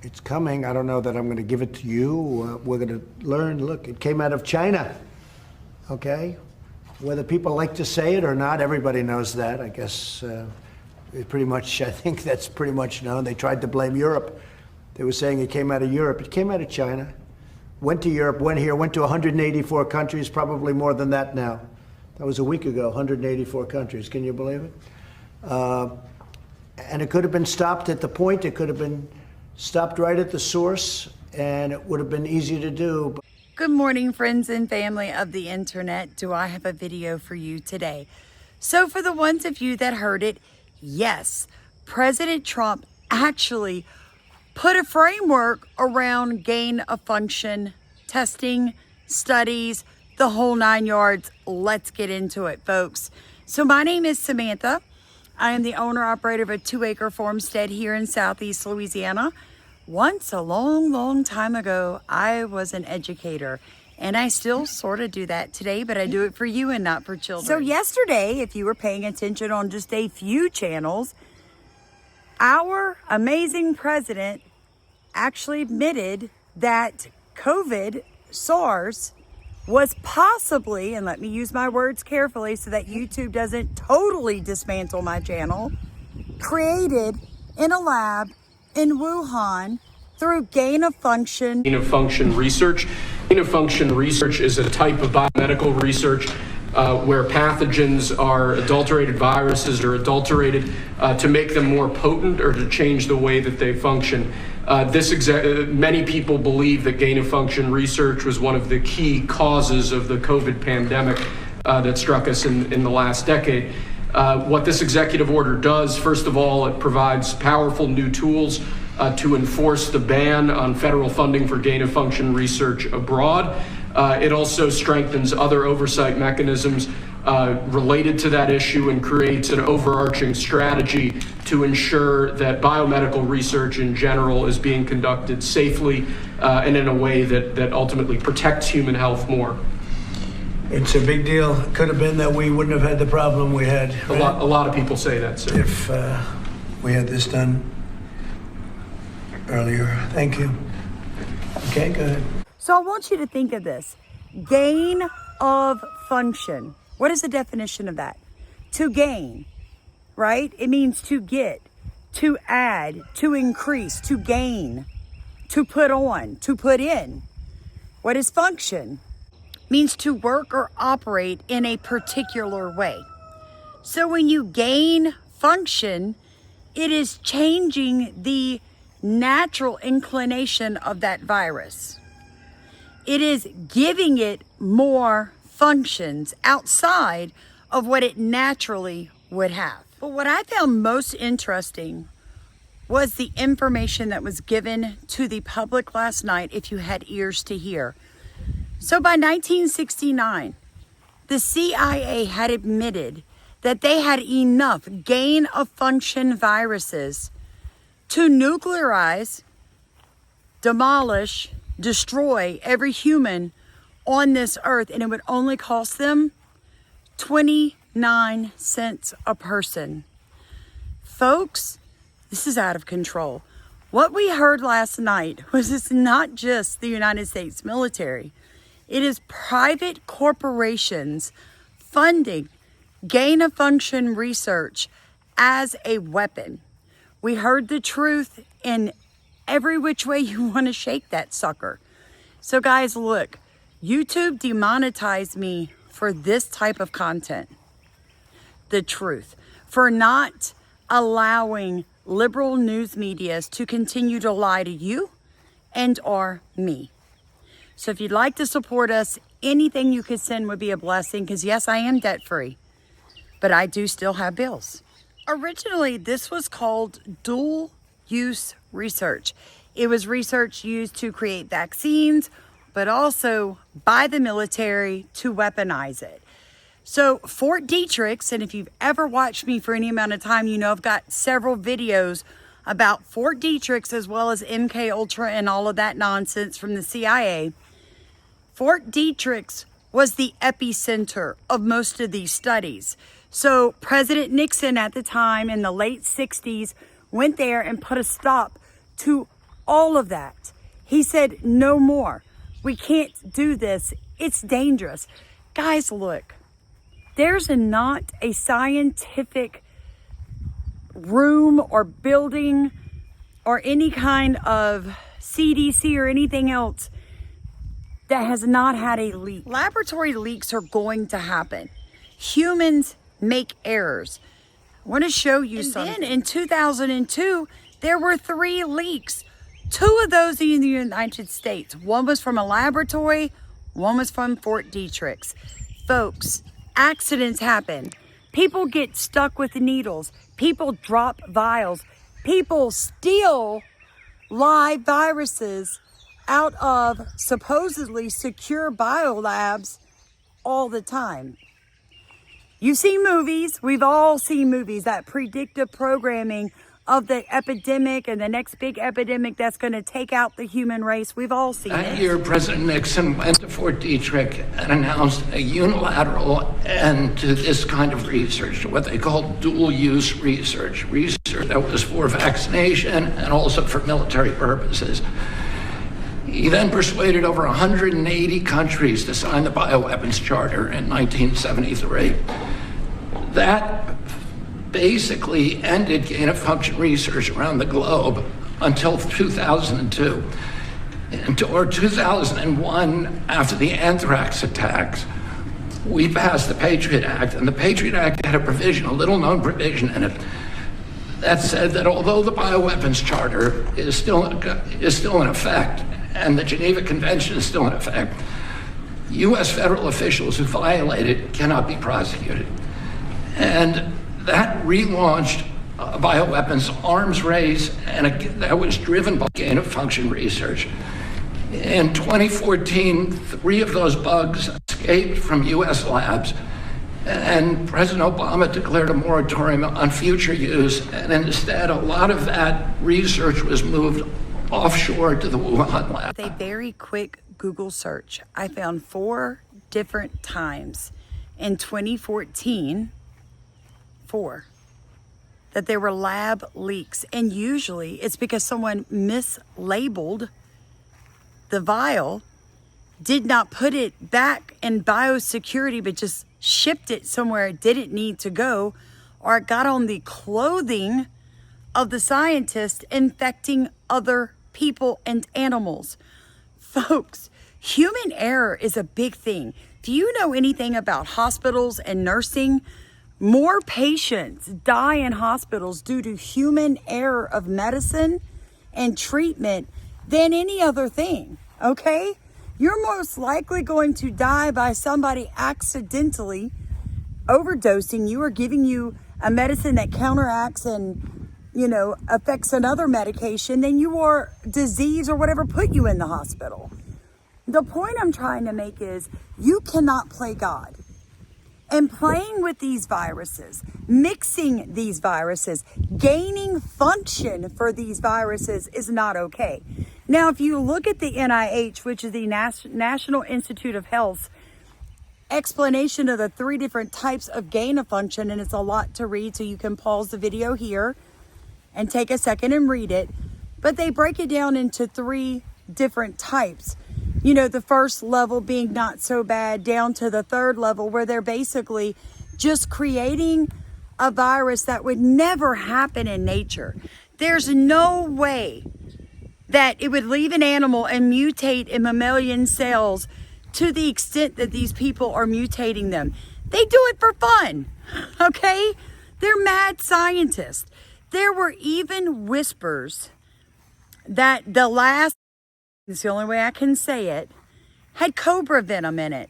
It's coming. I don't know that I'm going to give it to you. We're going to learn. Look, it came out of China. Okay? Whether people like to say it or not, everybody knows that. I guess it pretty much, I think that's pretty much known. They tried to blame Europe. They were saying it came out of Europe. It came out of China. Went to Europe, went here, went to 184 countries, probably more than that now. That was a week ago, 184 countries. Can you believe it? And it could have been stopped at the point. It could have been stopped right at the source, and it would have been easy to do. Good morning, friends and family of the internet. Do I have a video for you today? So for the ones of you that heard it, yes, President Trump actually put a framework around gain of function testing, studies, the whole 9 yards. Let's get into it, folks. So my name is Samantha. I am the owner-operator of a 2-acre farmstead here in Southeast Louisiana. Once, a long, long time ago, I was an educator, and I still sort of do that today, but I do it for you and not for children. So yesterday, if you were paying attention on just a few channels, our amazing president actually admitted that COVID, SARS, was possibly, and let me use my words carefully so that YouTube doesn't totally dismantle my channel, created in a lab in Wuhan through gain of function. Gain of function research. Gain of function research is a type of biomedical research where pathogens are adulterated viruses or adulterated to make them more potent or to change the way that they function. Many people believe that gain of function research was one of the key causes of the COVID pandemic that struck us in the last decade. What this executive order does, first of all, it provides powerful new tools to enforce the ban on federal funding for gain of function research abroad. It also strengthens other oversight mechanisms related to that issue and creates an overarching strategy to ensure that biomedical research in general is being conducted safely and in a way that ultimately protects human health more. It's a big deal. It could have been that we wouldn't have had the problem we had. Right? A lot of people say that, sir. If we had this done earlier. Thank you. Okay, go ahead. So I want you to think of this. Gain of function. What is the definition of that? To gain, right? It means to get, to add, to increase, to gain, to put on, to put in. What is function? Means to work or operate in a particular way. So when you gain function, it is changing the natural inclination of that virus. It is giving it more functions outside of what it naturally would have. But what I found most interesting was the information that was given to the public last night, if you had ears to hear. So by 1969, the CIA had admitted that they had enough gain of function viruses to nuclearize, demolish, destroy every human on this earth, and it would only cost them 29 cents a person. Folks, this is out of control. What we heard last night was it's not just the United States military. It is private corporations funding gain of function research as a weapon. We heard the truth in every which way you want to shake that sucker. So guys, look, YouTube demonetized me for this type of content. The truth. For not allowing liberal news medias to continue to lie to you and or me. So if you'd like to support us, anything you could send would be a blessing, because yes, I am debt free, but I do still have bills. Originally, this was called dual use research. It was research used to create vaccines, but also by the military to weaponize it. So Fort Detrick's, and if you've ever watched me for any amount of time, you know I've got several videos about Fort Detrick's as well as MK Ultra and all of that nonsense from the CIA. Fort Detrick's was the epicenter of most of these studies. So President Nixon at the time in the late 60s went there and put a stop to all of that. He said, no more. We can't do this. It's dangerous. Guys, look, there's not a scientific room or building or any kind of CDC or anything else that has not had a leak. Laboratory leaks are going to happen. Humans make errors. I want to show you something. Then in 2002, there were 3 leaks. 2 of those in the United States. One was from a laboratory, one was from Fort Detrick's. Folks, accidents happen. People get stuck with needles. People drop vials. People steal live viruses out of supposedly secure biolabs all the time. You've seen movies. We've all seen movies. That predictive programming of the epidemic and the next big epidemic that's going to take out the human race. We've all seen it. That year, President Nixon went to Fort Detrick and announced a unilateral end to this kind of research, what they called dual-use research that was for vaccination and also for military purposes. He then persuaded over 180 countries to sign the Bioweapons Charter in 1973. That basically ended gain-of-function research around the globe until 2002. Or 2001, after the anthrax attacks, we passed the Patriot Act, and the Patriot Act had a provision, a little-known provision in it, that said that although the Bioweapons Charter is still in effect, and the Geneva Convention is still in effect, U.S. federal officials who violate it cannot be prosecuted. And that relaunched a bioweapons arms race, and that was driven by gain-of-function research. In 2014, 3 of those bugs escaped from U.S. labs, and President Obama declared a moratorium on future use, and instead a lot of that research was moved offshore to the Wuhan lab. With a very quick Google search, I found 4 different times in 2014, 4, that there were lab leaks. And usually it's because someone mislabeled the vial, did not put it back in biosecurity, but just shipped it somewhere it didn't need to go, or it got on the clothing of the scientist, infecting other people and animals. Folks, human error is a big thing. Do you know anything about hospitals and nursing? More patients die in hospitals due to human error of medicine and treatment than any other thing, okay? You're most likely going to die by somebody accidentally overdosing you or giving you a medicine that counteracts and, affects another medication than you are disease or whatever put you in the hospital. The point I'm trying to make is you cannot play God. And playing with these viruses, mixing these viruses, gaining function for these viruses is not okay. Now, if you look at the NIH, which is the National Institute of Health's explanation of the 3 different types of gain of function, and it's a lot to read, so you can pause the video here and take a second and read it. But they break it down into 3 different types. The first level being not so bad, down to the 3rd level where they're basically just creating a virus that would never happen in nature. There's no way that it would leave an animal and mutate in mammalian cells to the extent that these people are mutating them. They do it for fun, okay? They're mad scientists. There were even whispers that the last, it's the only way I can say it, had cobra venom in it.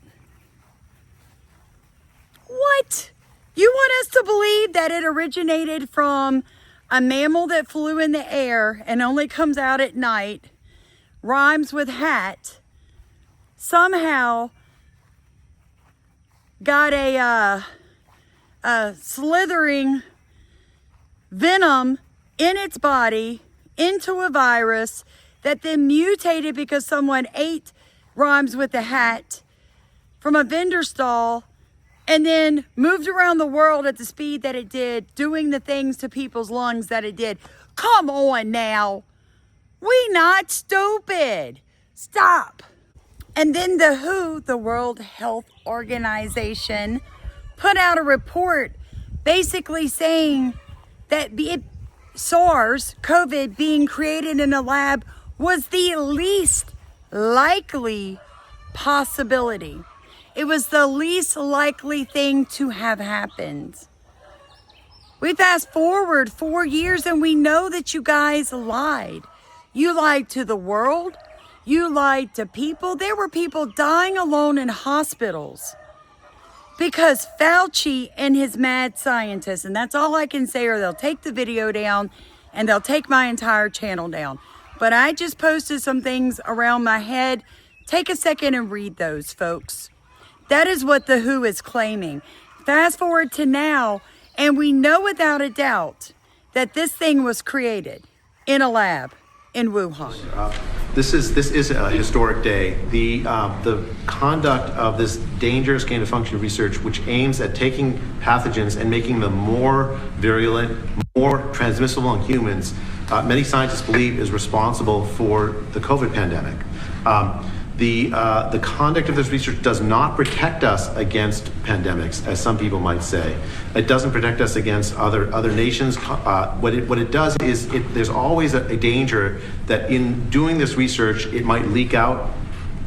What? You want us to believe that it originated from a mammal that flew in the air and only comes out at night, rhymes with hat, somehow got a slithering venom in its body into a virus that then mutated because someone ate rhymes with the hat from a vendor stall and then moved around the world at the speed that it did, doing the things to people's lungs that it did. Come on now. We not stupid. Stop. And then the WHO, the World Health Organization, put out a report basically saying that SARS, COVID, being created in a lab was the least likely possibility. It was the least likely thing to have happened. We fast forward 4 years and we know that you guys lied. You lied to the world. You lied to people. There were people dying alone in hospitals because Fauci and his mad scientists, and that's all I can say, or they'll take the video down and they'll take my entire channel down. But I just posted some things around my head. Take a second and read those, folks. That is what the WHO is claiming. Fast forward to now, and we know without a doubt that this thing was created in a lab in Wuhan. This is a historic day. The conduct of this dangerous gain-of-function research, which aims at taking pathogens and making them more virulent, more transmissible in humans, many scientists believe is responsible for the COVID pandemic. The conduct of this research does not protect us against pandemics, as some people might say. It doesn't protect us against other nations. What it does is there's always a danger that in doing this research, it might leak out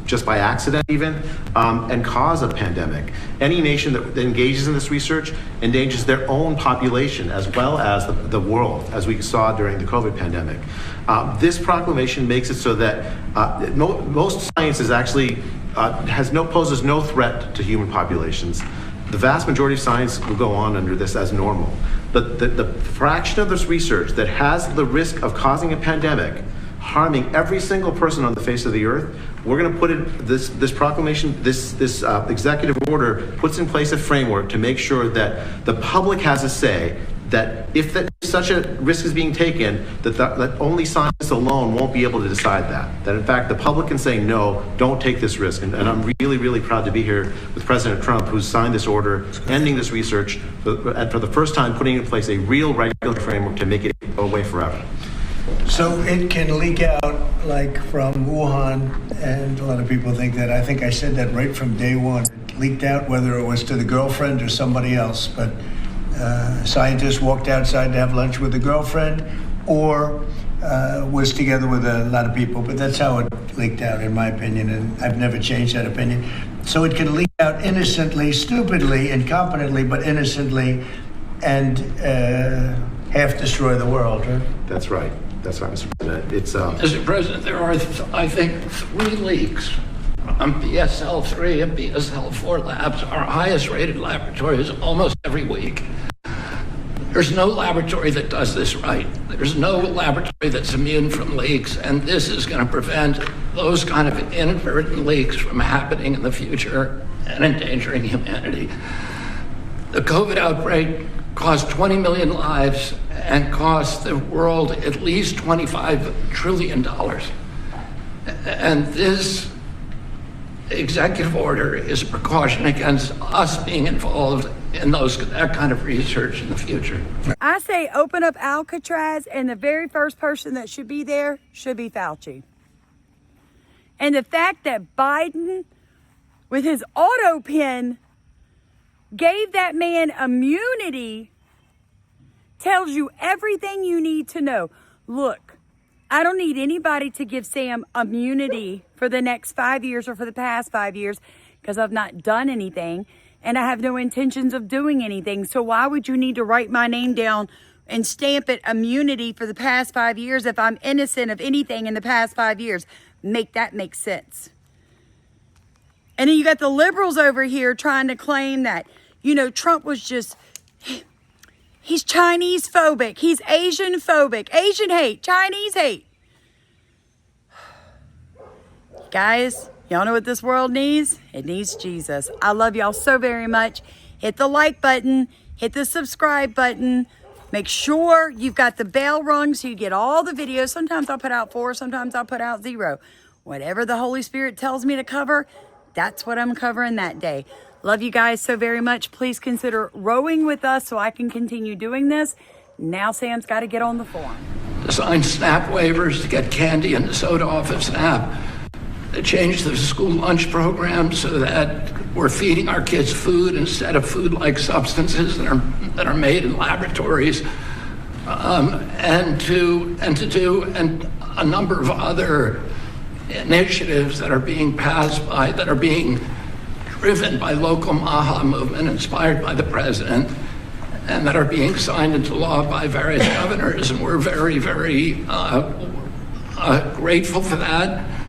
just by accident even, and cause a pandemic. Any nation that engages in this research endangers their own population as well as the world, as we saw during the COVID pandemic. This proclamation makes it so that most science is actually poses no threat to human populations. The vast majority of science will go on under this as normal. But the fraction of this research that has the risk of causing a pandemic, harming every single person on the face of the earth, we're going to put in this proclamation, this executive order puts in place a framework to make sure that the public has a say, that if such a risk is being taken, that only science alone won't be able to decide that. That in fact, the public can say, no, don't take this risk. And I'm really, really proud to be here with President Trump, who's signed this order, ending this research, and for the first time putting in place a real regulatory framework to make it go away forever. So it can leak out like from Wuhan, and a lot of people think that. I think I said that right from day one. It leaked out whether it was to the girlfriend or somebody else, but scientists walked outside to have lunch with the girlfriend or was together with a lot of people, but that's how it leaked out, in my opinion, and I've never changed that opinion. So it can leak out innocently, stupidly, incompetently, but innocently, and half destroy the world, right? That's right. That's right, Mr. President. Mr. President, there are, I think, 3 leaks from BSL-3 and BSL-4 labs, our highest rated laboratories, almost every week. There's no laboratory that does this right. There's no laboratory that's immune from leaks, and this is going to prevent those kind of inadvertent leaks from happening in the future and endangering humanity. The COVID outbreak cost 20 million lives and cost the world at least $25 trillion. And this executive order is a precaution against us being involved in that kind of research in the future. I say open up Alcatraz, and the very first person that should be there should be Fauci. And the fact that Biden, with his auto pen, gave that man immunity tells you everything you need to know. Look, I don't need anybody to give Sam immunity for the next 5 years or for the past 5 years because I've not done anything and I have no intentions of doing anything. So why would you need to write my name down and stamp it immunity for the past 5 years if I'm innocent of anything in the past 5 years? Make that make sense. And then you got the liberals over here trying to claim that, Trump was just... He's Chinese phobic. He's Asian phobic. Asian hate. Chinese hate. Guys, y'all know what this world needs? It needs Jesus. I love y'all so very much. Hit the like button. Hit the subscribe button. Make sure you've got the bell rung so you get all the videos. Sometimes I'll put out 4. Sometimes I'll put out 0. Whatever the Holy Spirit tells me to cover, that's what I'm covering that day. Love you guys so very much. Please consider rowing with us so I can continue doing this. Now Sam's got to get on the farm. sign SNAP waivers to get candy and soda off of SNAP, to change the school lunch program so that we're feeding our kids food instead of food-like substances that are made in laboratories, and a number of other initiatives that are being that are being driven by local MAHA movement, inspired by the president, and that are being signed into law by various governors. And we're very, very grateful for that.